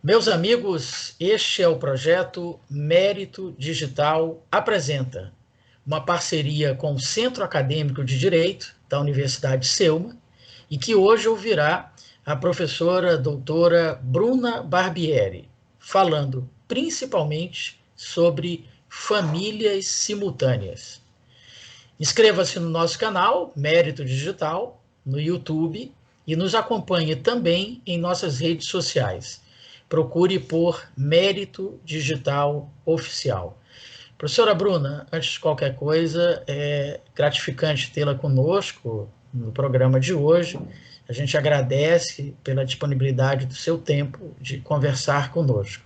Meus amigos, este é o projeto Mérito Digital Apresenta, uma parceria com o Centro Acadêmico de Direito da Universidade Selma e que hoje ouvirá a professora doutora Bruna Barbieri, falando principalmente sobre famílias simultâneas. Inscreva-se no nosso canal Mérito Digital no YouTube e nos acompanhe também em nossas redes sociais. Procure por Mérito Digital Oficial. Professora Bruna, antes de qualquer coisa, é gratificante tê-la conosco no programa de hoje. A gente agradece pela disponibilidade do seu tempo de conversar conosco.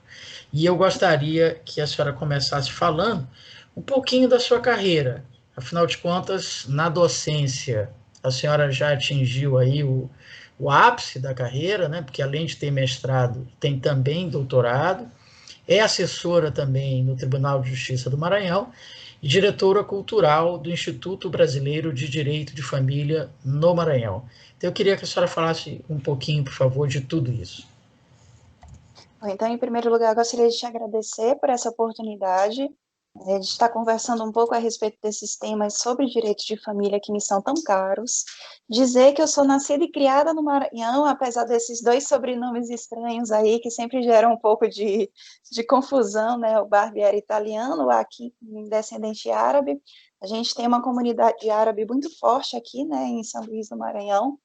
E eu gostaria que a senhora começasse falando um pouquinho da sua carreira. Afinal de contas, na docência, a senhora já atingiu aí o ápice da carreira, né? Porque além de ter mestrado, tem também doutorado, é assessora também no Tribunal de Justiça do Maranhão e diretora cultural do Instituto Brasileiro de Direito de Família no Maranhão. Então eu queria que a senhora falasse um pouquinho, por favor, de tudo isso. Bom, então, em primeiro lugar, gostaria de te agradecer por essa oportunidade de estar conversando um pouco a respeito desses temas sobre direitos de família que me são tão caros. Dizer que eu sou nascida e criada no Maranhão, apesar desses dois sobrenomes estranhos aí, que sempre geram um pouco de confusão, né? O Barbieri italiano, aqui descendente árabe. A gente tem uma comunidade árabe muito forte aqui, né, em São Luís do Maranhão.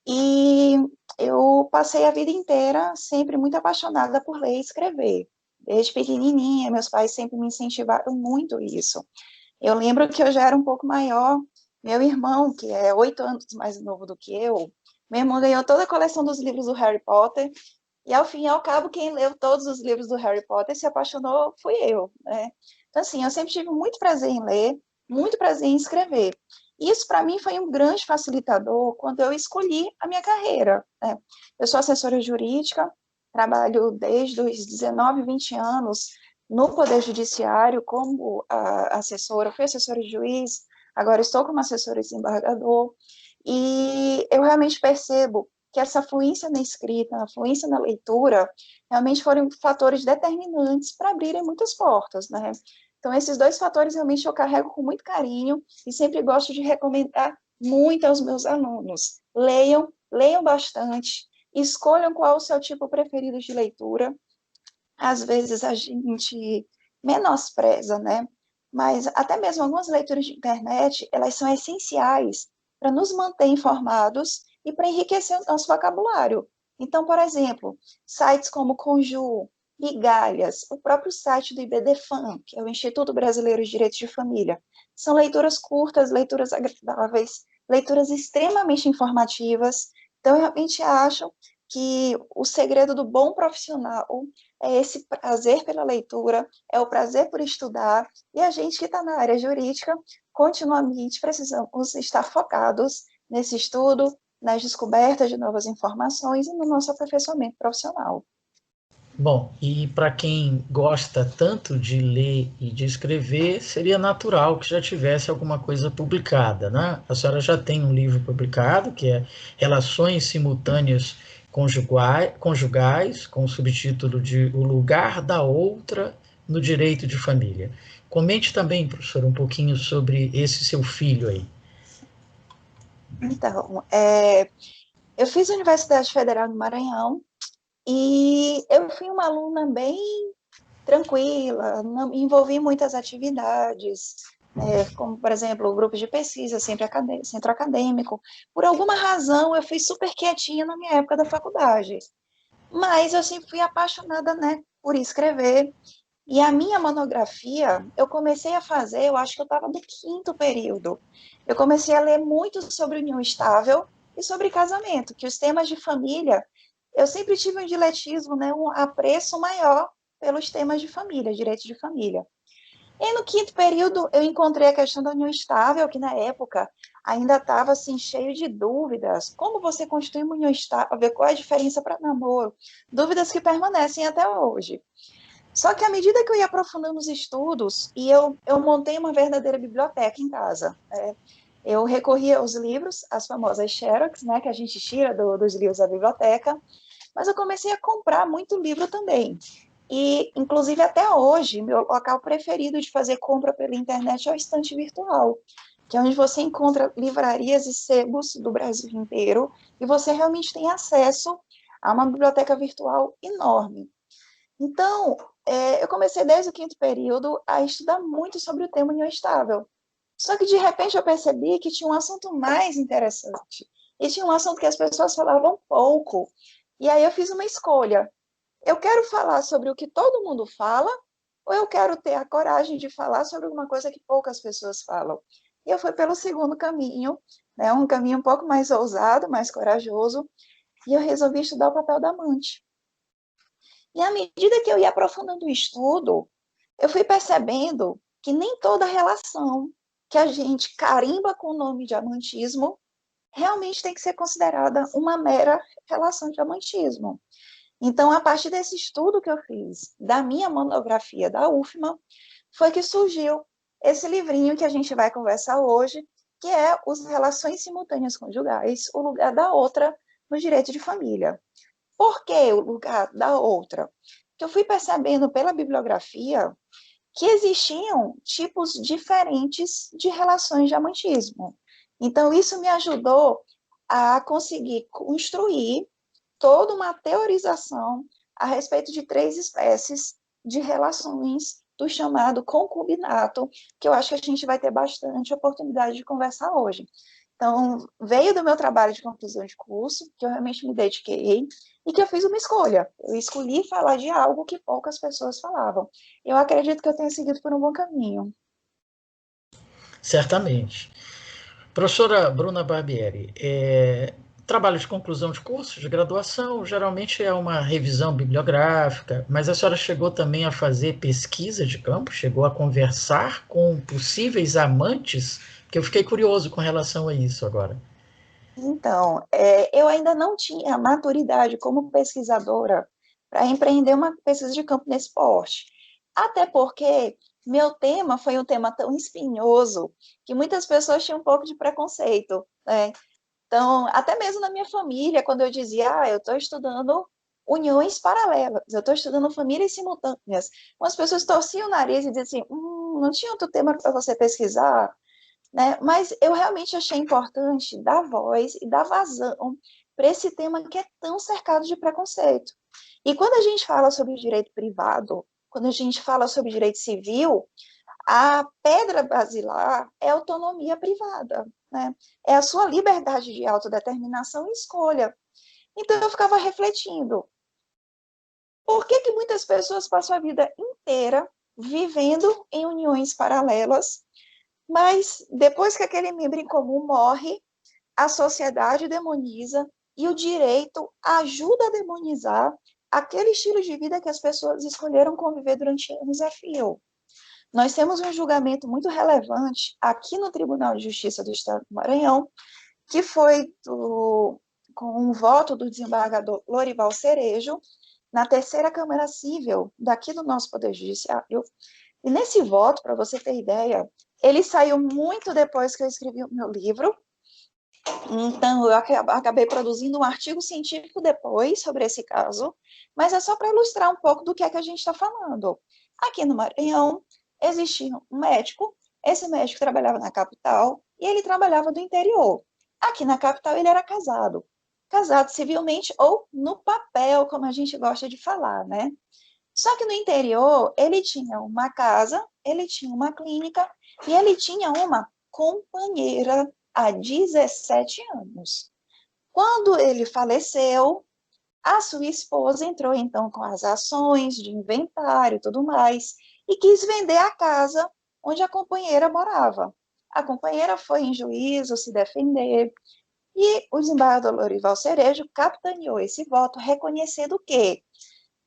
E eu passei a vida inteira sempre muito apaixonada por ler e escrever. Desde pequenininha, meus pais sempre me incentivaram muito isso. Eu lembro que eu já era um pouco maior, meu irmão, que é 8 anos mais novo do que eu, meu irmão ganhou toda a coleção dos livros do Harry Potter, e ao fim e ao cabo, quem leu todos os livros do Harry Potter se apaixonou fui eu, né? Então, assim, eu sempre tive muito prazer em ler, muito prazer em escrever. Isso, para mim, foi um grande facilitador quando eu escolhi a minha carreira, né? Eu sou assessora jurídica, trabalho desde os 19, 20 anos no Poder Judiciário como assessora, fui assessora de juiz, agora estou como assessora de desembargador, e eu realmente percebo que essa fluência na escrita, a fluência na leitura, realmente foram fatores determinantes para abrirem muitas portas, né? Então, esses dois fatores realmente eu carrego com muito carinho e sempre gosto de recomendar muito aos meus alunos. Leiam, leiam bastante, escolham qual o seu tipo preferido de leitura. Às vezes a gente menospreza, né? Mas até mesmo algumas leituras de internet, elas são essenciais para nos manter informados e para enriquecer o nosso vocabulário. Então, por exemplo, sites como Conju, Migalhas, o próprio site do IBDFAM, que é o Instituto Brasileiro de Direitos de Família, são leituras curtas, leituras agradáveis, leituras extremamente informativas. Então, eu realmente acho que o segredo do bom profissional é esse prazer pela leitura, é o prazer por estudar, e a gente que está na área jurídica, continuamente precisamos estar focados nesse estudo, nas descobertas de novas informações e no nosso aperfeiçoamento profissional. Bom, e para quem gosta tanto de ler e de escrever, seria natural que já tivesse alguma coisa publicada, né? A senhora já tem um livro publicado, que é Relações Simultâneas Conjugais, com o subtítulo de O Lugar da Outra no Direito de Família. Comente também, professor, um pouquinho sobre esse seu filho aí. Então, eu fiz a Universidade Federal do Maranhão e eu fui uma aluna bem tranquila, não me envolvi em muitas atividades, como, por exemplo, o grupo de pesquisa, centro acadêmico. Por alguma razão, eu fui super quietinha na minha época da faculdade. Mas eu sempre fui apaixonada, né, por escrever. E a minha monografia, eu comecei a fazer, eu acho que eu estava no quinto período. Eu comecei a ler muito sobre união estável e sobre casamento, que os temas de família, eu sempre tive um diletismo, né, um apreço maior pelos temas de família, direitos de família. E no quinto período, eu encontrei a questão da união estável, que na época ainda estava assim, cheio de dúvidas. Como você constitui uma união estável? Qual é a diferença para namoro? Dúvidas que permanecem até hoje. Só que à medida que eu ia aprofundando os estudos, e eu montei uma verdadeira biblioteca em casa. Eu recorria aos livros, as famosas Xerox, né, que a gente tira dos livros da biblioteca, mas eu comecei a comprar muito livro também. E, inclusive, até hoje, meu local preferido de fazer compra pela internet é o estante virtual, que é onde você encontra livrarias e sebos do Brasil inteiro, e você realmente tem acesso a uma biblioteca virtual enorme. Então, eu comecei desde o quinto período a estudar muito sobre o tema união estável. Só que, de repente, eu percebi que tinha um assunto mais interessante. E tinha um assunto que as pessoas falavam pouco. E aí eu fiz uma escolha. Eu quero falar sobre o que todo mundo fala, ou eu quero ter a coragem de falar sobre alguma coisa que poucas pessoas falam? E eu fui pelo segundo caminho, né, um caminho um pouco mais ousado, mais corajoso, e eu resolvi estudar o papel da amante. E à medida que eu ia aprofundando o estudo, eu fui percebendo que nem toda relação que a gente carimba com o nome de amantismo realmente tem que ser considerada uma mera relação de amantismo. Então, a partir desse estudo que eu fiz, da minha monografia da UFMA, foi que surgiu esse livrinho que a gente vai conversar hoje, que é Os Relações Simultâneas Conjugais, o lugar da outra no direito de família. Por que o lugar da outra? Porque eu fui percebendo pela bibliografia que existiam tipos diferentes de relações de amantismo. Então, isso me ajudou a conseguir construir toda uma teorização a respeito de 3 espécies de relações do chamado concubinato, que eu acho que a gente vai ter bastante oportunidade de conversar hoje. Então, veio do meu trabalho de conclusão de curso, que eu realmente me dediquei, e que eu fiz uma escolha. Eu escolhi falar de algo que poucas pessoas falavam. Eu acredito que eu tenha seguido por um bom caminho. Certamente. Professora Bruna Barbieri, trabalho de conclusão de curso, de graduação, geralmente é uma revisão bibliográfica, mas a senhora chegou também a fazer pesquisa de campo, chegou a conversar com possíveis amantes, que eu fiquei curioso com relação a isso agora. Então, eu ainda não tinha maturidade como pesquisadora para empreender uma pesquisa de campo nesse porte. Até porque meu tema foi um tema tão espinhoso que muitas pessoas tinham um pouco de preconceito, né? Então, até mesmo na minha família, quando eu dizia, eu estou estudando uniões paralelas, eu estou estudando famílias simultâneas, as pessoas torciam o nariz e diziam assim, não tinha outro tema para você pesquisar? Né? Mas eu realmente achei importante dar voz e dar vazão para esse tema que é tão cercado de preconceito. E quando a gente fala sobre direito privado, quando a gente fala sobre direito civil, a pedra basilar é a autonomia privada, né? É a sua liberdade de autodeterminação e escolha. Então eu ficava refletindo, por que que muitas pessoas passam a vida inteira vivendo em uniões paralelas, mas depois que aquele membro em comum morre, a sociedade demoniza e o direito ajuda a demonizar aquele estilo de vida que as pessoas escolheram conviver durante anos a fio. Nós temos um julgamento muito relevante aqui no Tribunal de Justiça do Estado do Maranhão, que foi com um voto do desembargador Lorival Cerejo, na terceira Câmara Cível daqui do nosso Poder Judiciário. E nesse voto, para você ter ideia, ele saiu muito depois que eu escrevi o meu livro, então eu acabei produzindo um artigo científico depois sobre esse caso, mas é só para ilustrar um pouco do que é que a gente está falando. Aqui no Maranhão, existia um médico, esse médico trabalhava na capital e ele trabalhava do interior. Aqui na capital ele era casado, casado civilmente ou no papel, como a gente gosta de falar, né? Só que no interior, ele tinha uma casa, ele tinha uma clínica e ele tinha uma companheira há 17 anos. Quando ele faleceu, a sua esposa entrou então com as ações de inventário e tudo mais e quis vender a casa onde a companheira morava. A companheira foi em juízo se defender e o desembargador Lorival Cerejo capitaneou esse voto, reconhecendo que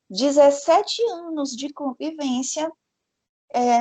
17 anos de convivência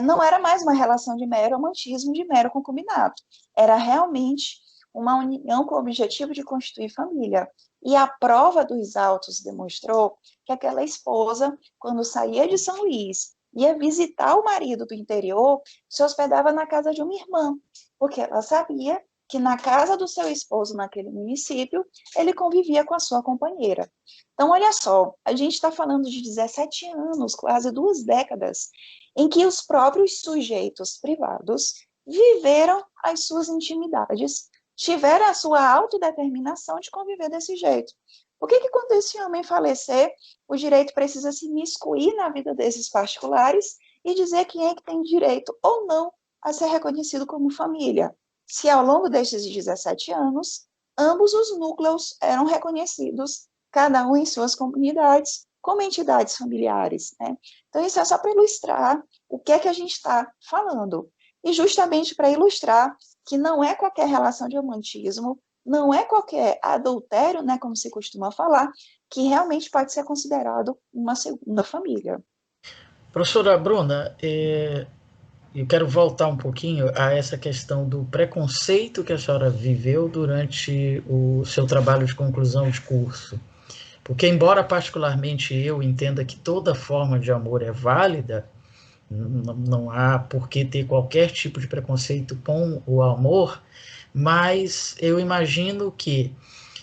não era mais uma relação de mero romantismo, de mero concubinato. Era realmente uma união com o objetivo de constituir família. E a prova dos autos demonstrou que aquela esposa, quando saía de São Luís, ia visitar o marido do interior, se hospedava na casa de uma irmã, porque ela sabia que na casa do seu esposo, naquele município, ele convivia com a sua companheira. Então, olha só, a gente está falando de 17 anos, quase 2 décadas, em que os próprios sujeitos privados viveram as suas intimidades, tiveram a sua autodeterminação de conviver desse jeito. Por que quando esse homem falecer, o direito precisa se imiscuir na vida desses particulares e dizer quem é que tem direito ou não a ser reconhecido como família? Se ao longo destes 17 anos, ambos os núcleos eram reconhecidos, cada um em suas comunidades, como entidades familiares, né? Então, isso é só para ilustrar o que é que a gente está falando. E justamente para ilustrar que não é qualquer relação de amantismo, não é qualquer adultério, né, como se costuma falar, que realmente pode ser considerado uma segunda família. Professora Bruna, eu quero voltar um pouquinho a essa questão do preconceito que a senhora viveu durante o seu trabalho de conclusão de curso. Porque, embora particularmente eu entenda que toda forma de amor é válida, não há por que ter qualquer tipo de preconceito com o amor, mas eu imagino que,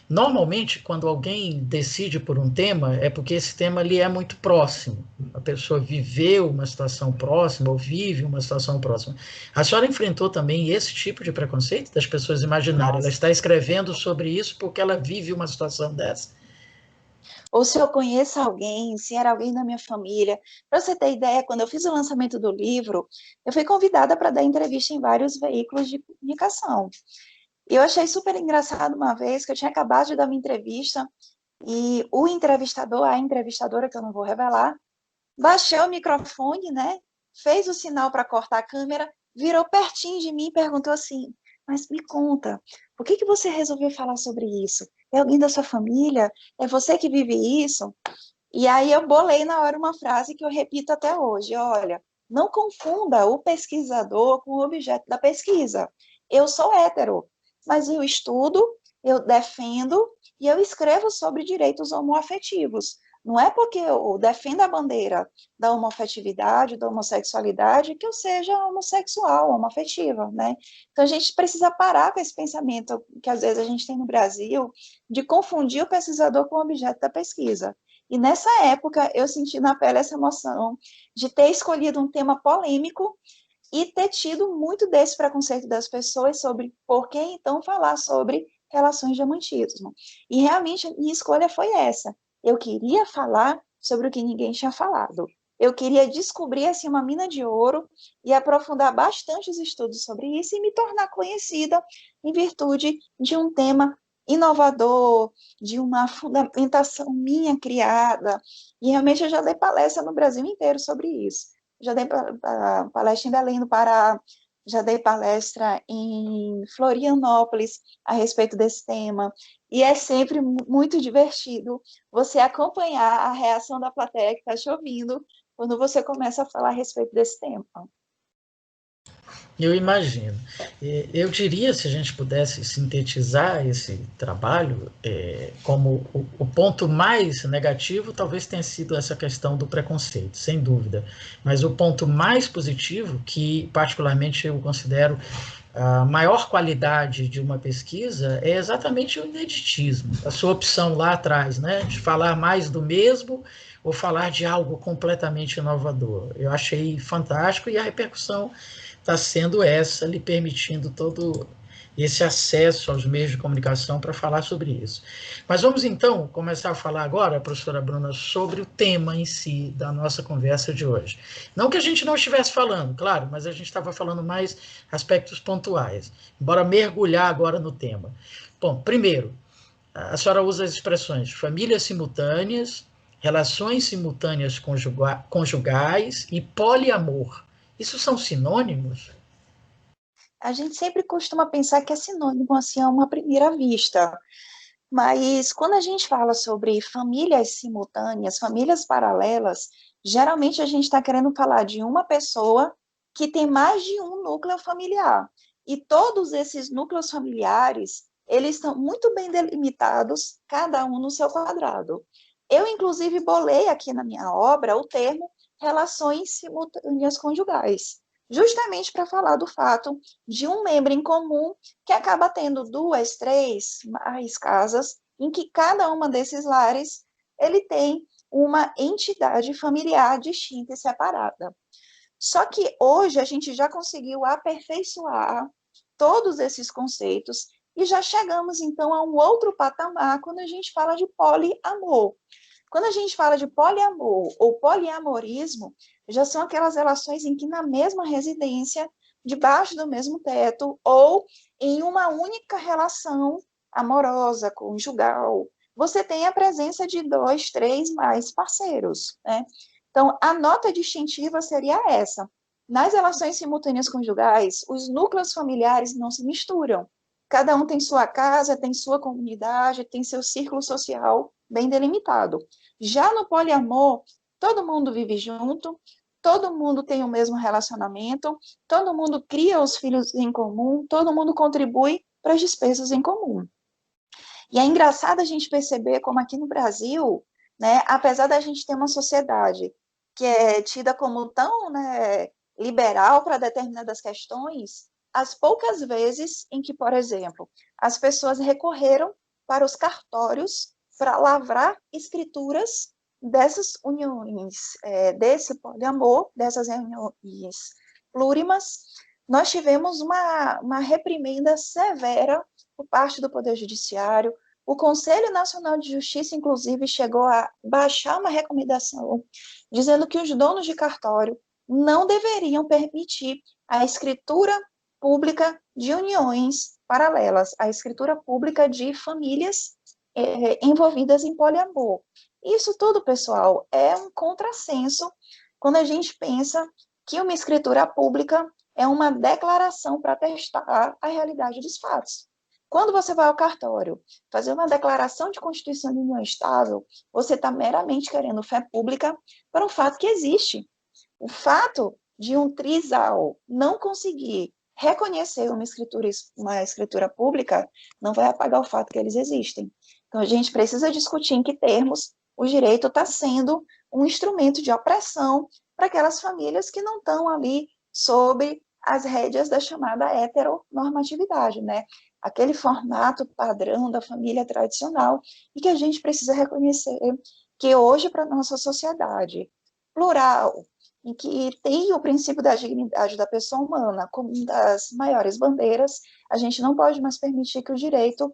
normalmente, quando alguém decide por um tema, é porque esse tema lhe é muito próximo. A pessoa viveu uma situação próxima, ou vive uma situação próxima. A senhora enfrentou também esse tipo de preconceito das pessoas imaginarem, ela está escrevendo sobre isso porque ela vive uma situação dessa? Ou se eu conheço alguém, se era alguém da minha família. Para você ter ideia, quando eu fiz o lançamento do livro, eu fui convidada para dar entrevista em vários veículos de comunicação. E eu achei super engraçado uma vez que eu tinha acabado de dar uma entrevista e o entrevistador, a entrevistadora, que eu não vou revelar, baixou o microfone, né? Fez o sinal para cortar a câmera, virou pertinho de mim e perguntou assim: mas me conta, por que você resolveu falar sobre isso? É alguém da sua família? É você que vive isso? E aí eu bolei na hora uma frase que eu repito até hoje: olha, não confunda o pesquisador com o objeto da pesquisa. Eu sou hétero, mas eu estudo, eu defendo e eu escrevo sobre direitos homoafetivos. Não é porque eu defendo a bandeira da homoafetividade, da homossexualidade, que eu seja homossexual, homoafetiva, né? Então a gente precisa parar com esse pensamento que às vezes a gente tem no Brasil de confundir o pesquisador com o objeto da pesquisa. E nessa época eu senti na pele essa emoção de ter escolhido um tema polêmico e ter tido muito desse preconceito das pessoas sobre por que então falar sobre relações de amantismo. E realmente a minha escolha foi essa. Eu queria falar sobre o que ninguém tinha falado. Eu queria descobrir assim, uma mina de ouro e aprofundar bastante os estudos sobre isso e me tornar conhecida em virtude de um tema inovador, de uma fundamentação minha criada. E realmente eu já dei palestra no Brasil inteiro sobre isso. Já dei palestra em Belém do Pará, já dei palestra em Florianópolis a respeito desse tema. E é sempre muito divertido você acompanhar a reação da plateia que está te ouvindo quando você começa a falar a respeito desse tema. Eu imagino. Eu diria, se a gente pudesse sintetizar esse trabalho, como o ponto mais negativo talvez tenha sido essa questão do preconceito, sem dúvida. Mas o ponto mais positivo, que particularmente eu considero a maior qualidade de uma pesquisa, é exatamente o ineditismo. A sua opção lá atrás, né, de falar mais do mesmo ou falar de algo completamente inovador. Eu achei fantástico e a repercussão está sendo essa, lhe permitindo todo esse acesso aos meios de comunicação para falar sobre isso. Mas vamos então começar a falar agora, professora Bruna, sobre o tema em si da nossa conversa de hoje. Não que a gente não estivesse falando, claro, mas a gente estava falando mais aspectos pontuais. Bora mergulhar agora no tema. Bom, primeiro, a senhora usa as expressões famílias simultâneas, relações simultâneas conjugais e poliamor. Isso são sinônimos? A gente sempre costuma pensar que é sinônimo assim a uma primeira vista. Mas quando a gente fala sobre famílias simultâneas, famílias paralelas, geralmente a gente está querendo falar de uma pessoa que tem mais de um núcleo familiar. E todos esses núcleos familiares, eles estão muito bem delimitados, cada um no seu quadrado. Eu, inclusive, bolei aqui na minha obra o termo relações simultâneas conjugais, justamente para falar do fato de um membro em comum que acaba tendo 2, 3, mais casas, em que cada uma desses lares ele tem uma entidade familiar distinta e separada. Só que hoje a gente já conseguiu aperfeiçoar todos esses conceitos e já chegamos, então, a um outro patamar quando a gente fala de poliamor. Quando a gente fala de poliamor ou poliamorismo, já são aquelas relações em que na mesma residência, debaixo do mesmo teto, ou em uma única relação amorosa, conjugal, você tem a presença de 2, 3 mais parceiros, né? Então, a nota distintiva seria essa. Nas relações simultâneas conjugais, os núcleos familiares não se misturam. Cada um tem sua casa, tem sua comunidade, tem seu círculo social bem delimitado. Já no poliamor, todo mundo vive junto, todo mundo tem o mesmo relacionamento, todo mundo cria os filhos em comum, todo mundo contribui para as despesas em comum. E é engraçado a gente perceber como aqui no Brasil, né, apesar da gente ter uma sociedade que é tida como tão, né, liberal para determinadas questões, as poucas vezes em que, por exemplo, as pessoas recorreram para os cartórios para lavrar escrituras dessas uniões, desse poliamor, dessas uniões plurimas, nós tivemos uma reprimenda severa por parte do Poder Judiciário. O Conselho Nacional de Justiça, inclusive, chegou a baixar uma recomendação dizendo que os donos de cartório não deveriam permitir a escritura pública de uniões paralelas, a escritura pública de famílias envolvidas em poliamor. Isso tudo, pessoal, é um contrassenso quando a gente pensa que uma escritura pública é uma declaração para testar a realidade dos fatos. Quando você vai ao cartório fazer uma declaração de constituição de união estável, você está meramente querendo fé pública para um fato que existe. O fato de um trisal não conseguir reconhecer uma escritura pública não vai apagar o fato que eles existem. Então, a gente precisa discutir em que termos o direito está sendo um instrumento de opressão para aquelas famílias que não estão ali sob as rédeas da chamada heteronormatividade, né? Aquele formato padrão da família tradicional e que a gente precisa reconhecer que hoje, para a nossa sociedade plural, em que tem o princípio da dignidade da pessoa humana como uma das maiores bandeiras, a gente não pode mais permitir que o direito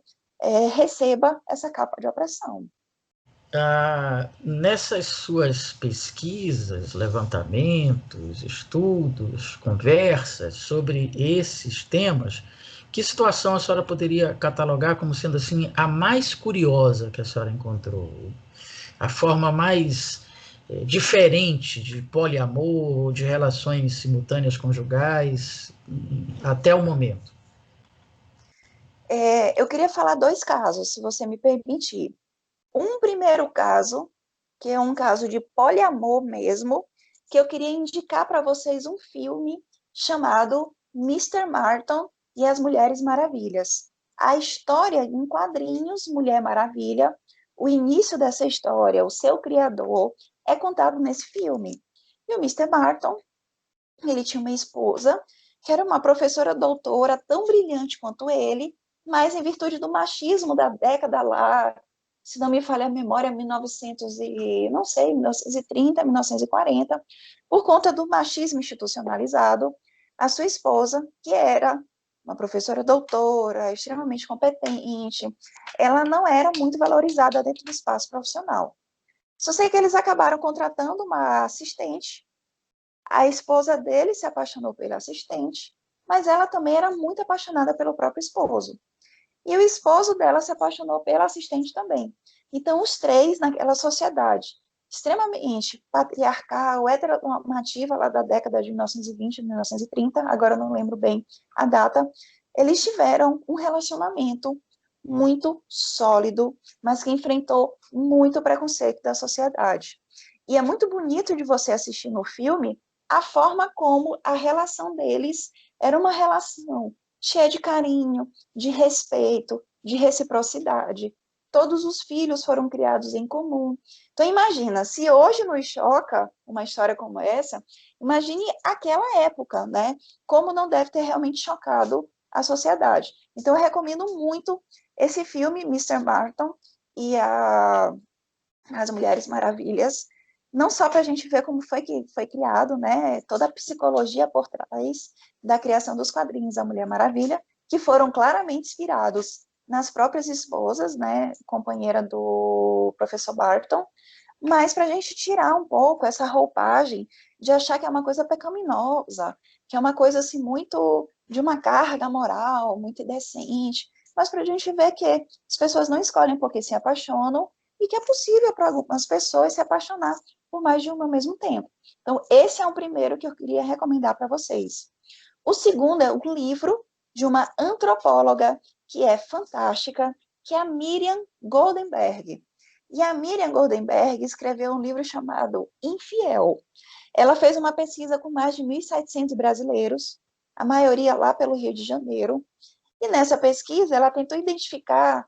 receba essa capa de opressão. Nessas suas pesquisas, levantamentos, estudos, conversas sobre esses temas, que situação a senhora poderia catalogar como sendo assim a mais curiosa que a senhora encontrou? A forma mais diferente de poliamor, de relações simultâneas conjugais, até o momento? Eu queria falar 2 casos, se você me permitir. Um primeiro caso, que é um caso de poliamor mesmo, que eu queria indicar para vocês um filme chamado Mr. Martin e as Mulheres Maravilhas. A história em quadrinhos Mulher Maravilha, o início dessa história, o seu criador, é contado nesse filme. E o Mr. Martin, ele tinha uma esposa que era uma professora doutora tão brilhante quanto ele, mas em virtude do machismo da década lá, se não me falha a memória, 1900 e, não sei, 1930, 1940, por conta do machismo institucionalizado, a sua esposa, que era uma professora doutora, extremamente competente, ela não era muito valorizada dentro do espaço profissional. Só sei que eles acabaram contratando uma assistente. A esposa dele se apaixonou pela assistente, mas ela também era muito apaixonada pelo próprio esposo. E o esposo dela se apaixonou pela assistente também. Então, os três, naquela sociedade extremamente patriarcal, heteronormativa, lá da década de 1920, 1930, agora eu não lembro bem a data, eles tiveram um relacionamento muito sólido, mas que enfrentou muito preconceito da sociedade. E é muito bonito de você assistir no filme a forma como a relação deles era uma relação cheia de carinho, de respeito, de reciprocidade. todos os filhos foram criados em comum. Então, imagina, se hoje nos choca uma história como essa, imagine aquela época, né? Como não deve ter realmente chocado a sociedade. Então, eu recomendo muito esse filme, Mr. Martin e as Mulheres Maravilhas, não só para a gente ver como foi que foi criado, né? Toda a psicologia por trás da criação dos quadrinhos A Mulher Maravilha, que foram claramente inspirados nas próprias esposas, né, companheira do professor Barton, mas para a gente tirar um pouco essa roupagem de achar que é uma coisa pecaminosa, que é uma coisa assim muito de uma carga moral, muito indecente, mas para a gente ver que as pessoas não escolhem porque se apaixonam e que é possível para algumas pessoas se apaixonar por mais de uma ao mesmo tempo. Então, esse é o primeiro que eu queria recomendar para vocês. O segundo é um livro de uma antropóloga que é fantástica, que é a Miriam Goldenberg. E a Miriam Goldenberg escreveu um livro chamado Infiel. Ela fez uma pesquisa com mais de 1.700 brasileiros, a maioria lá pelo Rio de Janeiro, e nessa pesquisa ela tentou identificar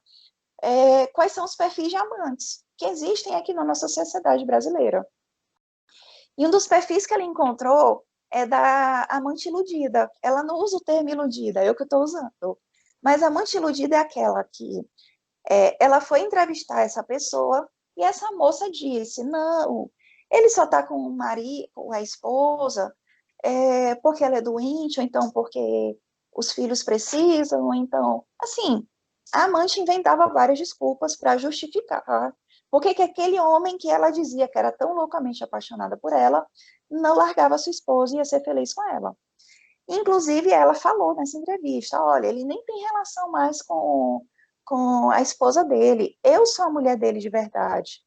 quais são os perfis de amantes que existem aqui na nossa sociedade brasileira. E um dos perfis que ela encontrou é da amante iludida. Ela não usa o termo iludida, eu que estou usando. Mas a amante iludida é aquela que ela foi entrevistar essa pessoa e essa moça disse, não, ele só está com o marido, com a esposa, porque ela é doente, ou então porque os filhos precisam, ou então... Assim, a amante inventava várias desculpas para justificar porque que aquele homem que ela dizia que era tão loucamente apaixonada por ela, não largava sua esposa e ia ser feliz com ela. Inclusive, ela falou nessa entrevista, olha, ele nem tem relação mais com a esposa dele, eu sou a mulher dele de verdade.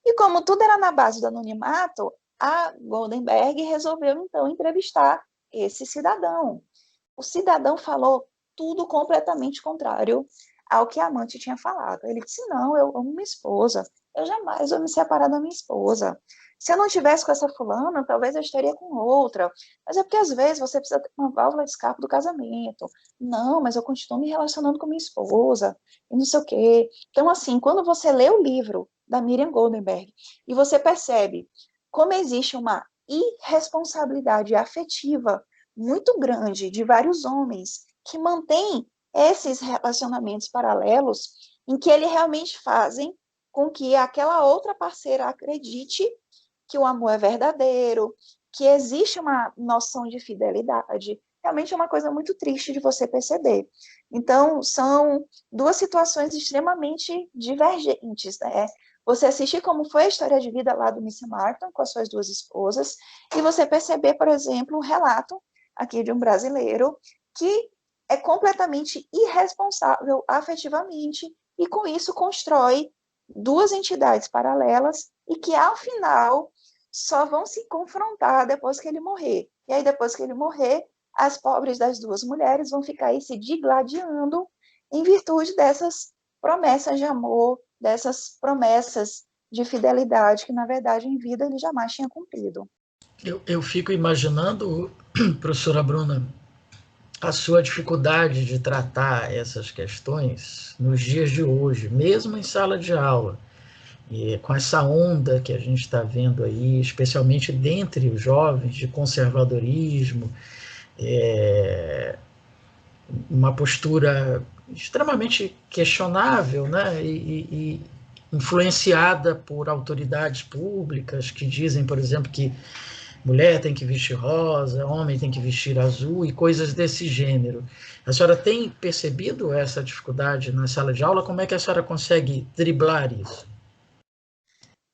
E como tudo era na base do anonimato, a Goldenberg resolveu, então, entrevistar esse cidadão. O cidadão falou tudo completamente contrário ao que a amante tinha falado. Ele disse, não, eu amo minha esposa, eu jamais vou me separar da minha esposa. Se eu não tivesse com essa fulana, talvez eu estaria com outra. Mas é porque às vezes você precisa ter uma válvula de escape do casamento. Não, mas eu continuo me relacionando com minha esposa, e não sei o quê. Então, assim, quando você lê o livro da Miriam Goldenberg e você percebe como existe uma irresponsabilidade afetiva muito grande de vários homens que mantêm esses relacionamentos paralelos em que eles realmente fazem com que aquela outra parceira acredite que o amor é verdadeiro, que existe uma noção de fidelidade. Realmente é uma coisa muito triste de você perceber. Então, são duas situações extremamente divergentes, né? Você assistir como foi a história de vida lá do Miss Martin com as suas duas esposas, e você perceber, por exemplo, um relato aqui de um brasileiro que é completamente irresponsável afetivamente e com isso constrói duas entidades paralelas e que ao final só vão se confrontar depois que ele morrer. E aí depois que ele morrer, as pobres das duas mulheres vão ficar aí se digladiando em virtude dessas promessas de amor, dessas promessas de fidelidade que na verdade em vida ele jamais tinha cumprido. Eu fico imaginando, professora Bruna, a sua dificuldade de tratar essas questões nos dias de hoje, mesmo em sala de aula, e com essa onda que a gente está vendo aí, especialmente dentre os jovens, de conservadorismo, uma postura extremamente questionável, né? E influenciada por autoridades públicas que dizem, por exemplo, que mulher tem que vestir rosa, homem tem que vestir azul e coisas desse gênero. A senhora tem percebido essa dificuldade na sala de aula? Como é que a senhora consegue driblar isso?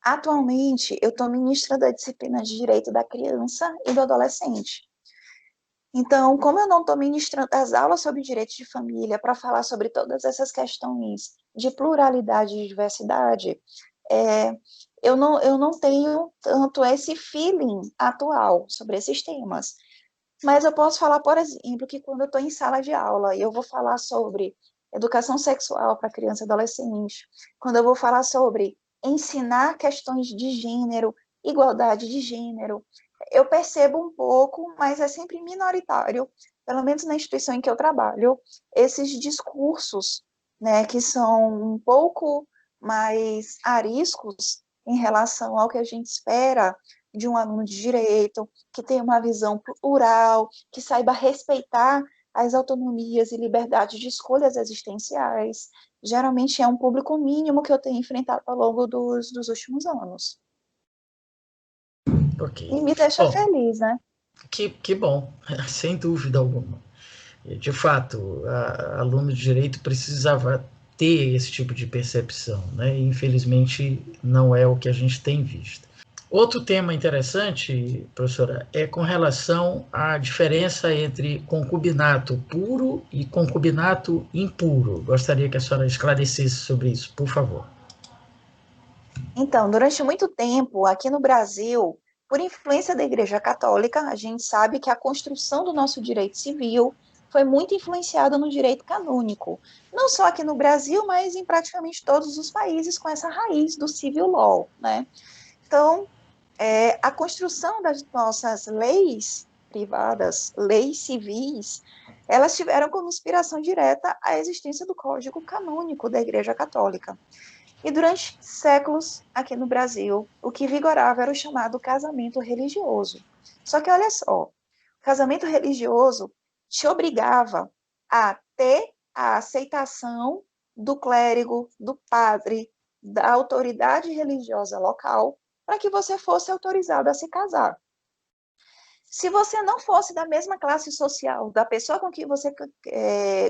Atualmente, eu estou ministrando a disciplina de Direito da Criança e do Adolescente. Então, como eu não estou ministrando as aulas sobre direito de família para falar sobre todas essas questões de pluralidade e diversidade, eu não tenho tanto esse feeling atual sobre esses temas. Mas eu posso falar, por exemplo, que quando eu estou em sala de aula e eu vou falar sobre educação sexual para criança e adolescente, quando eu vou falar sobre ensinar questões de gênero, igualdade de gênero, eu percebo um pouco, mas é sempre minoritário, pelo menos na instituição em que eu trabalho, esses discursos, né, que são um pouco mais ariscos em relação ao que a gente espera de um aluno de direito, que tenha uma visão plural, que saiba respeitar as autonomias e liberdades de escolhas existenciais. Geralmente é um público mínimo que eu tenho enfrentado ao longo dos últimos anos. Ok. E me deixa Bom, feliz, né? que bom, sem dúvida alguma. De fato, aluno de direito precisava ter esse tipo de percepção, né? E, infelizmente, não é o que a gente tem visto. Outro tema interessante, professora, é com relação à diferença entre concubinato puro e concubinato impuro. Gostaria que a senhora esclarecesse sobre isso, por favor. Então, durante muito tempo, aqui no Brasil, por influência da Igreja Católica, a gente sabe que a construção do nosso direito civil foi muito influenciada no direito canônico. Não só aqui no Brasil, mas em praticamente todos os países com essa raiz do civil law, né? Então, a construção das nossas leis privadas, leis civis, elas tiveram como inspiração direta a existência do Código Canônico da Igreja Católica. E durante séculos, aqui no Brasil, o que vigorava era o chamado casamento religioso. Só que olha só, o casamento religioso te obrigava a ter a aceitação do clérigo, do padre, da autoridade religiosa local, para que você fosse autorizado a se casar. Se você não fosse da mesma classe social da pessoa com quem você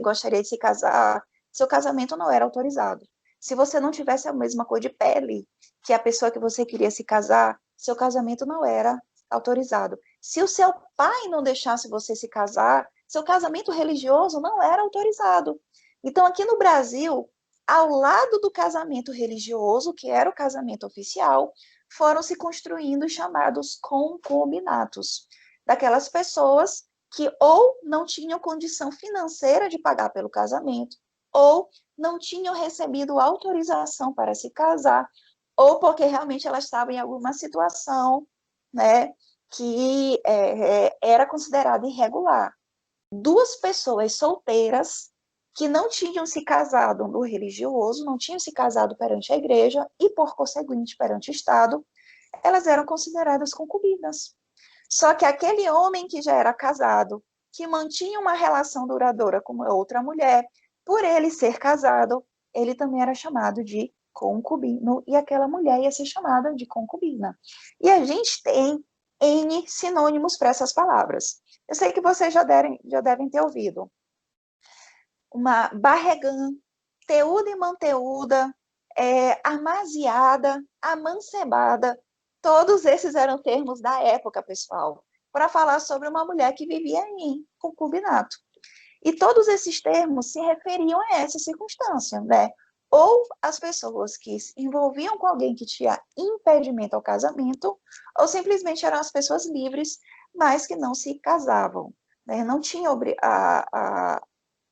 gostaria de se casar, seu casamento não era autorizado. Se você não tivesse a mesma cor de pele que a pessoa que você queria se casar, seu casamento não era autorizado. Se o seu pai não deixasse você se casar, seu casamento religioso não era autorizado. Então, aqui no Brasil, ao lado do casamento religioso, que era o casamento oficial, foram se construindo os chamados concubinatos, daquelas pessoas que ou não tinham condição financeira de pagar pelo casamento, ou não tinham recebido autorização para se casar, ou porque realmente elas estavam em alguma situação, né, que era considerada irregular. Duas pessoas solteiras que não tinham se casado no religioso, não tinham se casado perante a igreja e, por conseguinte, perante o Estado, elas eram consideradas concubinas. Só que aquele homem que já era casado, que mantinha uma relação duradoura com outra mulher, por ele ser casado, ele também era chamado de concubino, e aquela mulher ia ser chamada de concubina. E a gente tem N sinônimos para essas palavras. Eu sei que vocês já devem ter ouvido. Uma barregã, teuda e manteuda, armaziada, amancebada, todos esses eram termos da época, pessoal, para falar sobre uma mulher que vivia em concubinato. E todos esses termos se referiam a essa circunstância, né? Ou as pessoas que se envolviam com alguém que tinha impedimento ao casamento, ou simplesmente eram as pessoas livres, mas que não se casavam, né? Não tinham a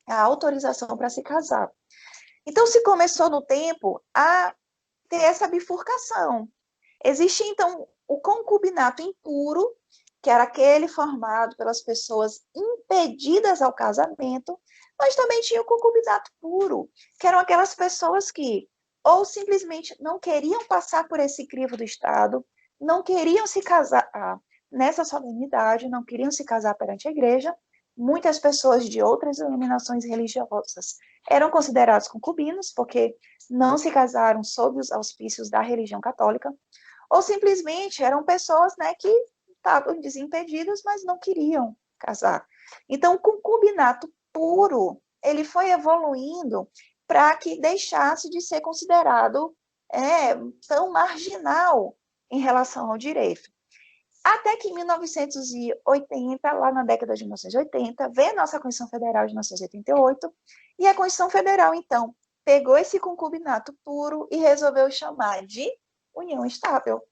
autorização para se casar. Então, se começou no tempo a ter essa bifurcação. Existe, então, o concubinato impuro, que era aquele formado pelas pessoas impedidas ao casamento, mas também tinha o concubinato puro, que eram aquelas pessoas que ou simplesmente não queriam passar por esse crivo do Estado, não queriam se casar nessa solenidade, não queriam se casar perante a igreja. Muitas pessoas de outras denominações religiosas eram considerados concubinos, porque não se casaram sob os auspícios da religião católica, ou simplesmente eram pessoas, né, que estavam desimpedidas, mas não queriam casar. Então, o concubinato puro, ele foi evoluindo para que deixasse de ser considerado tão marginal em relação ao direito. Até que em 1980, lá na década de 1980, veio a nossa Constituição Federal de 1988, e a Constituição Federal, então, pegou esse concubinato puro e resolveu chamar de união estável.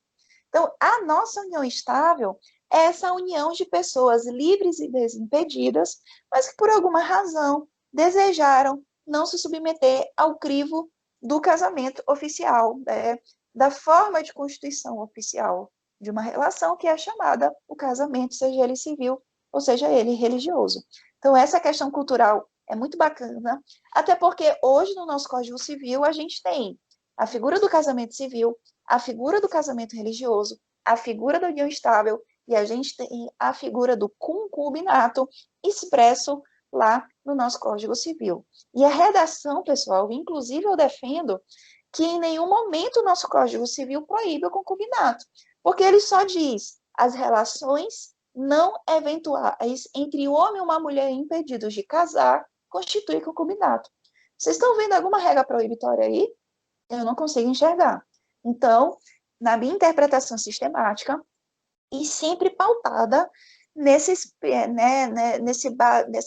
Então, a nossa união estável é essa união de pessoas livres e desimpedidas, mas que por alguma razão desejaram não se submeter ao crivo do casamento oficial, né, da forma de constituição oficial de uma relação que é chamada o casamento, seja ele civil ou seja ele religioso. Então, essa questão cultural é muito bacana, até porque hoje no nosso Código Civil a gente tem a figura do casamento civil, a figura do casamento religioso, a figura da união estável, e a gente tem a figura do concubinato expresso lá no nosso Código Civil. E a redação, pessoal, inclusive eu defendo que em nenhum momento o nosso Código Civil proíbe o concubinato, porque ele só diz as relações não eventuais entre o homem e uma mulher impedidos de casar constitui concubinato. Vocês estão vendo alguma regra proibitória aí? Eu não consigo enxergar. Então, na minha interpretação sistemática, e sempre pautada nesse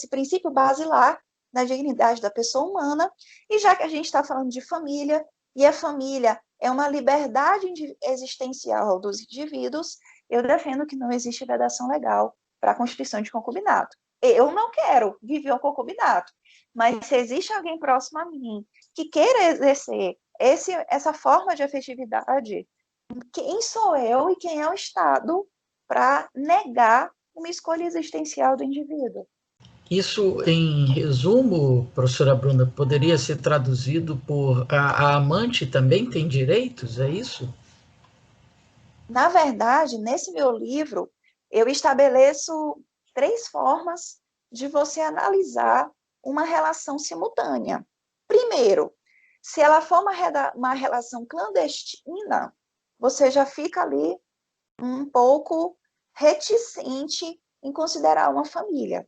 princípio basilar da dignidade da pessoa humana, e já que a gente está falando de família, e a família é uma liberdade existencial dos indivíduos, eu defendo que não existe vedação legal para a constituição de concubinato. Eu não quero viver um concubinato, mas se existe alguém próximo a mim que queira exercer essa forma de afetividade, quem sou eu e quem é o Estado para negar uma escolha existencial do indivíduo? Isso, em resumo, professora Bruna, poderia ser traduzido por a amante também tem direitos, é isso? Na verdade, nesse meu livro, eu estabeleço 3 formas de você analisar uma relação simultânea. Primeiro, se ela for uma relação clandestina, você já fica ali um pouco reticente em considerar uma família.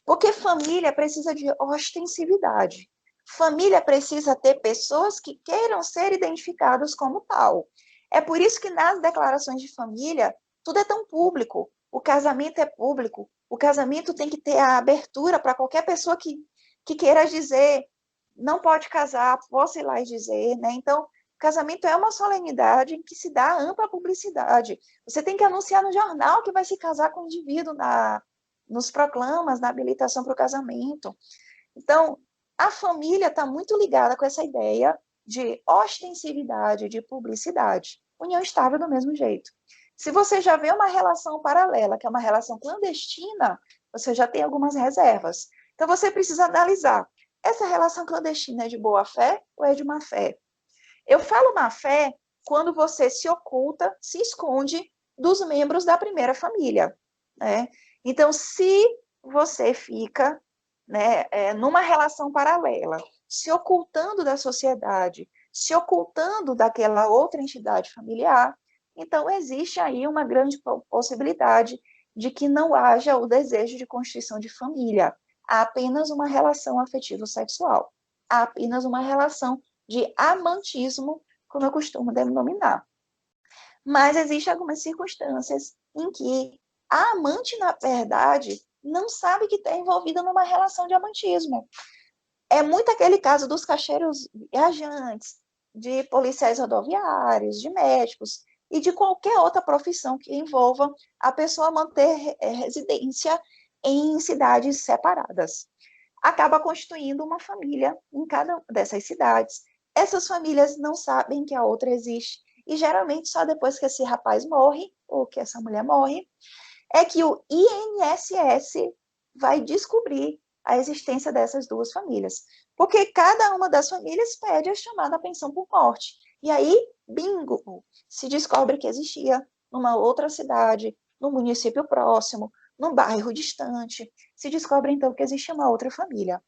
Porque família precisa de ostensividade. Família precisa ter pessoas que queiram ser identificadas como tal. É por isso que nas declarações de família, tudo é tão público. O casamento é público. O casamento tem que ter a abertura para qualquer pessoa que queira dizer, não pode casar, posso ir lá e dizer, né? Então, casamento é uma solenidade em que se dá ampla publicidade. Você tem que anunciar no jornal que vai se casar com o indivíduo nos proclamas, na habilitação para o casamento. Então, a família está muito ligada com essa ideia de ostensividade, de publicidade. União estável do mesmo jeito. Se você já vê uma relação paralela, que é uma relação clandestina, você já tem algumas reservas. Então, você precisa analisar, essa relação clandestina é de boa fé ou é de má fé? Eu falo má fé quando você se oculta, se esconde dos membros da primeira família, né? Então, se você fica, né, numa relação paralela, se ocultando da sociedade, se ocultando daquela outra entidade familiar, então existe aí uma grande possibilidade de que não haja o desejo de constituição de família. Há apenas uma relação afetivo-sexual. Há apenas uma relação de amantismo, como eu costumo denominar. Mas existem algumas circunstâncias em que a amante, na verdade, não sabe que está envolvida numa relação de amantismo. É muito aquele caso dos caixeiros viajantes, de policiais rodoviários, de médicos e de qualquer outra profissão que envolva a pessoa manter residência em cidades separadas. Acaba constituindo uma família em cada uma dessas cidades. Essas famílias não sabem que a outra existe, e geralmente só depois que esse rapaz morre, ou que essa mulher morre, é que o INSS vai descobrir a existência dessas duas famílias. Porque cada uma das famílias pede a chamada pensão por morte. E aí, bingo, se descobre que existia numa outra cidade, no município próximo, num bairro distante, se descobre então que existe uma outra família.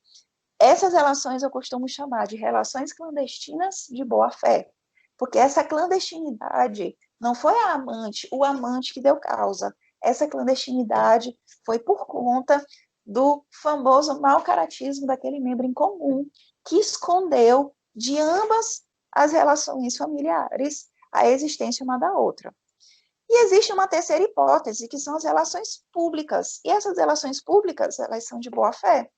Essas relações eu costumo chamar de relações clandestinas de boa-fé, porque essa clandestinidade não foi a amante, o amante que deu causa. Essa clandestinidade foi por conta do famoso mau caratismo daquele membro em comum, que escondeu de ambas as relações familiares a existência uma da outra. E existe uma terceira hipótese, que são as relações públicas. E essas relações públicas, elas são de boa-fé.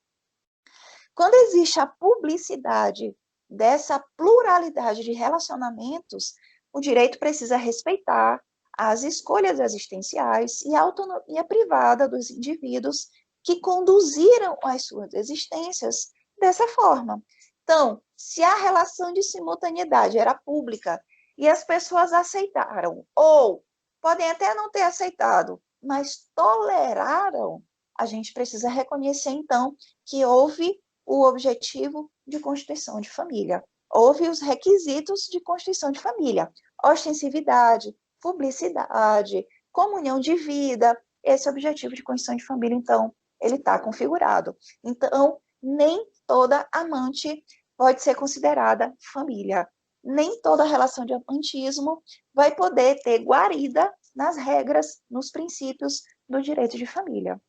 Quando existe a publicidade dessa pluralidade de relacionamentos, o direito precisa respeitar as escolhas existenciais e a autonomia privada dos indivíduos que conduziram as suas existências dessa forma. Então, se a relação de simultaneidade era pública e as pessoas aceitaram, ou podem até não ter aceitado, mas toleraram, a gente precisa reconhecer, então, que houve o objetivo de constituição de família. houve os requisitos de constituição de família, ostensividade, publicidade, comunhão de vida, esse é o objetivo de constituição de família, então, ele está configurado. Então, nem toda amante pode ser considerada família. Nem toda relação de amantismo vai poder ter guarida nas regras, nos princípios do direito de família.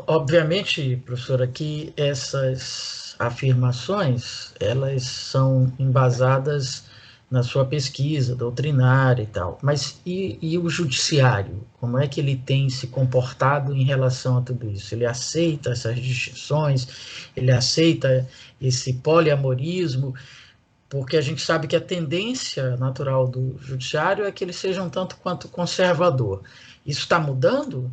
Obviamente, professora, que essas afirmações, elas são embasadas na sua pesquisa doutrinária e tal, mas e o judiciário? Como é que ele tem se comportado em relação a tudo isso? Ele aceita essas distinções? Ele aceita esse poliamorismo? Porque a gente sabe que a tendência natural do judiciário é que ele seja um tanto quanto conservador. Isso está mudando?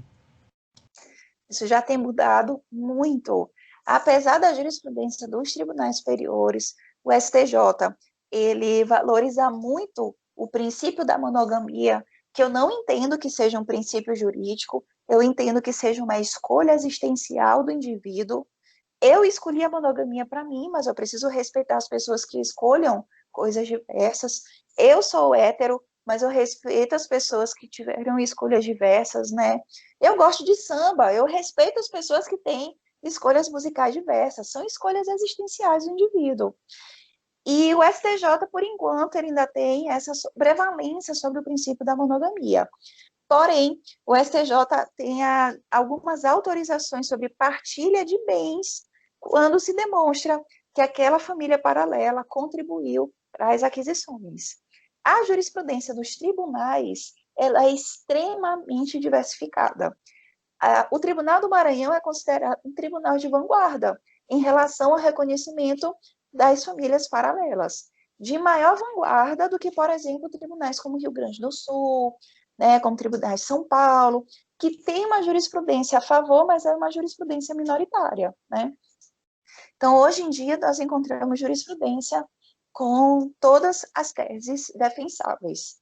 Isso já tem mudado muito. Apesar da jurisprudência dos tribunais superiores, o STJ, ele valoriza muito o princípio da monogamia, que eu não entendo que seja um princípio jurídico, eu entendo que seja uma escolha existencial do indivíduo. Eu escolhi a monogamia para mim, mas eu preciso respeitar as pessoas que escolham coisas diversas. Eu sou hétero, mas eu respeito as pessoas que tiveram escolhas diversas, né? Eu gosto de samba, eu respeito as pessoas que têm escolhas musicais diversas, são escolhas existenciais do indivíduo. E o STJ, por enquanto, ele ainda tem essa prevalência sobre o princípio da monogamia. Porém, o STJ tem algumas autorizações sobre partilha de bens quando se demonstra que aquela família paralela contribuiu para as aquisições. A jurisprudência dos tribunais ela é extremamente diversificada. O Tribunal do Maranhão é considerado um tribunal de vanguarda em relação ao reconhecimento das famílias paralelas, de maior vanguarda do que, por exemplo, tribunais como Rio Grande do Sul, né, como tribunais de São Paulo, que tem uma jurisprudência a favor, mas é uma jurisprudência minoritária, né? Então, hoje em dia, nós encontramos jurisprudência com todas as teses defensáveis.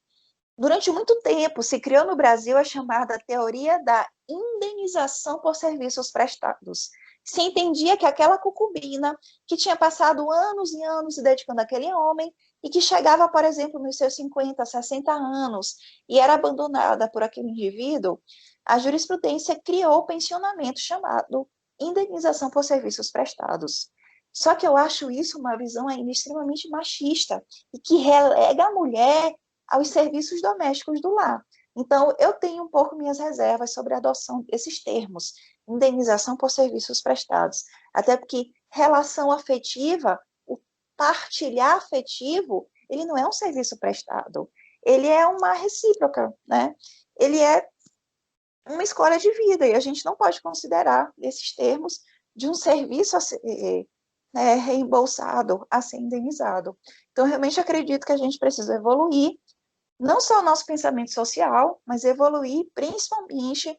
Durante muito tempo, se criou no Brasil a chamada teoria da indenização por serviços prestados. Se entendia que aquela concubina que tinha passado anos e anos se dedicando àquele homem e que chegava, por exemplo, nos seus 50, 60 anos e era abandonada por aquele indivíduo, a jurisprudência criou o pensionamento chamado indenização por serviços prestados. Só que eu acho isso uma visão ainda extremamente machista e que relega a mulher aos serviços domésticos do lar. Então, eu tenho um pouco minhas reservas sobre a adoção desses termos, indenização por serviços prestados, até porque relação afetiva, o partilhar afetivo, ele não é um serviço prestado, ele é uma recíproca, né? Ele é uma escolha de vida, e a gente não pode considerar esses termos de um serviço a ser, reembolsado, a ser indenizado. Então, eu realmente acredito que a gente precisa evoluir não só o nosso pensamento social, mas evoluir principalmente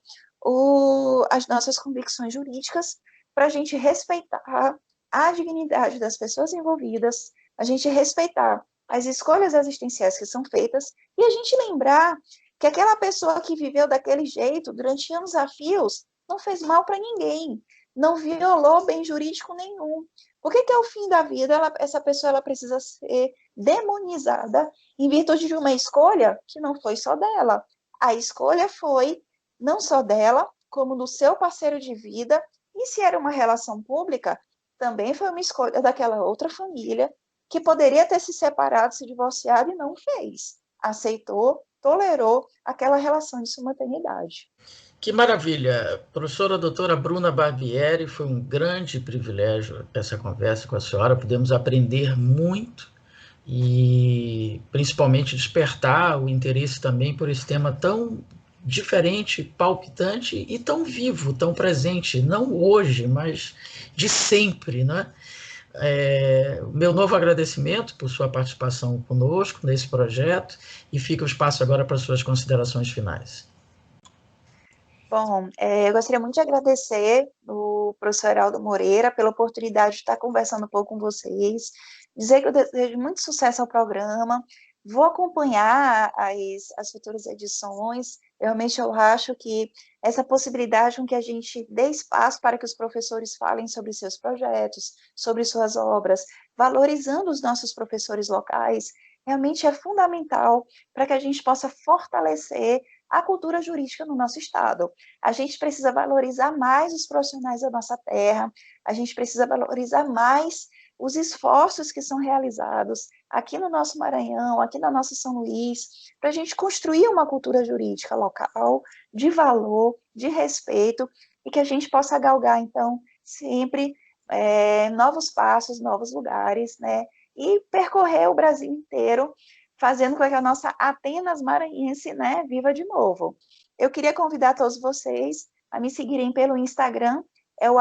as nossas convicções jurídicas para a gente respeitar a dignidade das pessoas envolvidas, a gente respeitar as escolhas existenciais que são feitas e a gente lembrar que aquela pessoa que viveu daquele jeito durante anos a fios não fez mal para ninguém, não violou bem jurídico nenhum. Por que ao fim da vida essa pessoa ela precisa ser demonizada em virtude de uma escolha que não foi só dela? A escolha foi não só dela, como do seu parceiro de vida, e se era uma relação pública, também foi uma escolha daquela outra família que poderia ter se separado, se divorciado e não fez. Aceitou, tolerou aquela relação de simultaneidade. Que maravilha! Professora doutora Bruna Barbieri, foi um grande privilégio essa conversa com a senhora. Podemos aprender muito e principalmente despertar o interesse também por esse tema tão diferente, palpitante e tão vivo, tão presente, não hoje, mas de sempre, né? O meu novo agradecimento por sua participação conosco nesse projeto e fica o espaço agora para suas considerações finais. Bom, eu gostaria muito de agradecer o professor Heraldo Moreira pela oportunidade de estar conversando um pouco com vocês, dizer que eu desejo muito sucesso ao programa, vou acompanhar as futuras edições, Realmente eu acho que essa possibilidade com que a gente dê espaço para que os professores falem sobre seus projetos, sobre suas obras, valorizando os nossos professores locais, realmente é fundamental para que a gente possa fortalecer a cultura jurídica no nosso estado. A gente precisa valorizar mais os profissionais da nossa terra, a gente precisa valorizar mais os esforços que são realizados aqui no nosso Maranhão, aqui na nossa São Luís, para a gente construir uma cultura jurídica local, de valor, de respeito, e que a gente possa galgar, então, sempre novos passos, novos lugares, né? E percorrer o Brasil inteiro, fazendo com que a nossa Atenas maranhense, né, viva de novo. Eu queria convidar todos vocês a me seguirem pelo Instagram, é o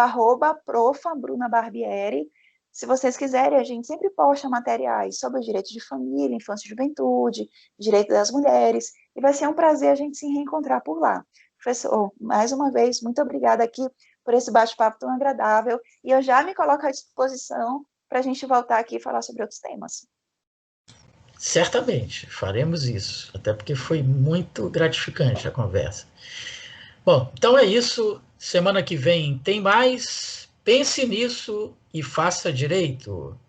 @profa.brunabarbieri. Se vocês quiserem, a gente sempre posta materiais sobre o direito de família, infância e juventude, direito das mulheres, e vai ser um prazer a gente se reencontrar por lá. Professor, mais uma vez, muito obrigada aqui por esse bate-papo tão agradável, e eu já me coloco à disposição para a gente voltar aqui e falar sobre outros temas. Certamente, faremos isso, até porque foi muito gratificante a conversa. Bom, então é isso. Semana que vem tem mais. Pense nisso e faça direito.